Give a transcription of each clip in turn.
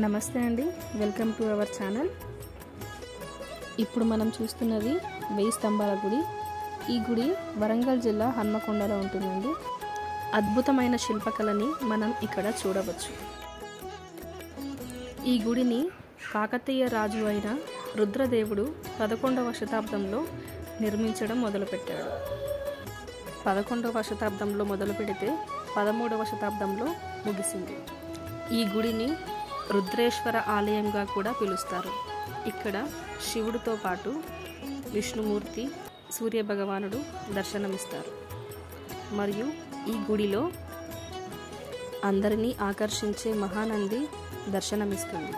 నమస్తే అండి, welcome to our channel. ఇప్పుడు మనం చూస్తున్నది 1000 స్తంభాల గుడి. ఈ గుడి వరంగల్ జిల్లా హన్మకొండలో ఉంటుందండి. అద్భుతమైన శిల్పకళని మనం ఇక్కడ చూడవచ్చు. ఈ గుడిని కాకతీయ రాజు అయిన రుద్రదేవుడు 11వ శతాబ్దంలో నిర్మించడం మొదలుపెట్టాడు. 11వ శతాబ్దంలో మొదలు పెడితే 13వ శతాబ్దంలో ముగిసింది. ఈ గుడిని రుద్రేశ్వర ఆలయంగా కూడా పిలుస్తారు. ఇక్కడ శివుడితో పాటు విష్ణుమూర్తి, సూర్యభగవానుడు దర్శనమిస్తారు. మరియు ఈ గుడిలో అందరినీ ఆకర్షించే మహానంది దర్శనమిస్తుంది.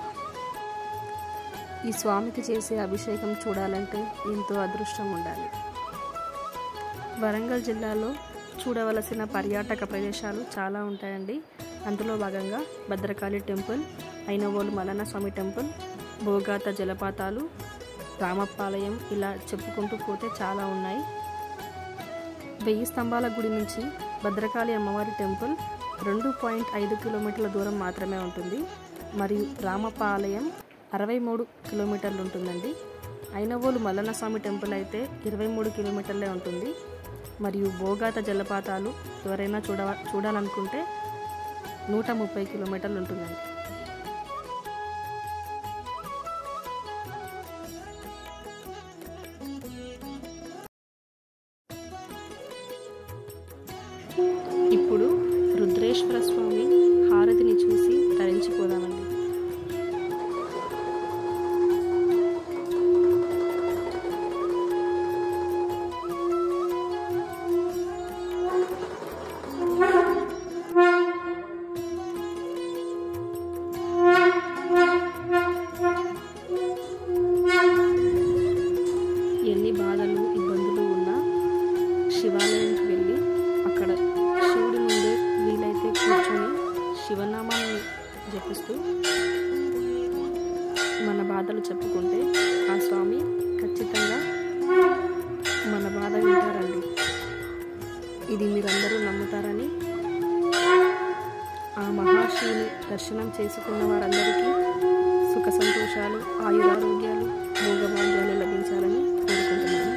ఈ స్వామికి చేసే అభిషేకం చూడాలంటే ఎంతో అదృష్టం ఉండాలి. వరంగల్ జిల్లాలో చూడవలసిన పర్యాటక ప్రదేశాలు చాలా ఉంటాయండి. అందులో భాగంగా భద్రకాళి టెంపుల్, ఐనవోలు మల్లన్న స్వామి టెంపుల్, భోగాత జలపాతాలు, రామప్పాలయం, ఇలా చెప్పుకుంటూ పోతే చాలా ఉన్నాయి. 1000 స్తంభాల గుడి నుంచి భద్రకాళి అమ్మవారి టెంపుల్ 2.5 కిలోమీటర్ల దూరం మాత్రమే ఉంటుంది. మరియు రామప్పాలయం 63 కిలోమీటర్లు ఉంటుందండి. ఐనవోలు మల్లన్న స్వామి టెంపుల్ అయితే 23 కిలోమీటర్లే ఉంటుంది. మరియు భోగాత జలపాతాలు ఎవరైనా చూడాలనుకుంటే 130 కిలోమీటర్లు ఉంటుందండి. ఇప్పుడు రుద్రేశ్వర స్వామి హారతిని చూసి తరించిపోదామండి. ఎన్ని బాధలు, ఇబ్బందులు ఉన్నా శివాలయానికి వెళ్ళి అక్కడ శివుడి ముందే వీలైతే కూర్చొని శివనామాన్ని జపిస్తూ మన బాధలు చెప్పుకుంటే ఆ స్వామి ఖచ్చితంగా మన బాధ వింటారండి. ఇది మీరందరూ నమ్ముతారని ఆ మహాశివుని దర్శనం చేసుకున్న వారందరికీ సుఖ సంతోషాలు, ఆయురారోగ్యాలు, భోగభాగ్యాలు లభించాలని కోరుకుంటున్నాను.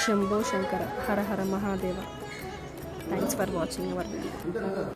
Shambho Shankara, Hara Hara Mahadeva. Thanks for watching our video.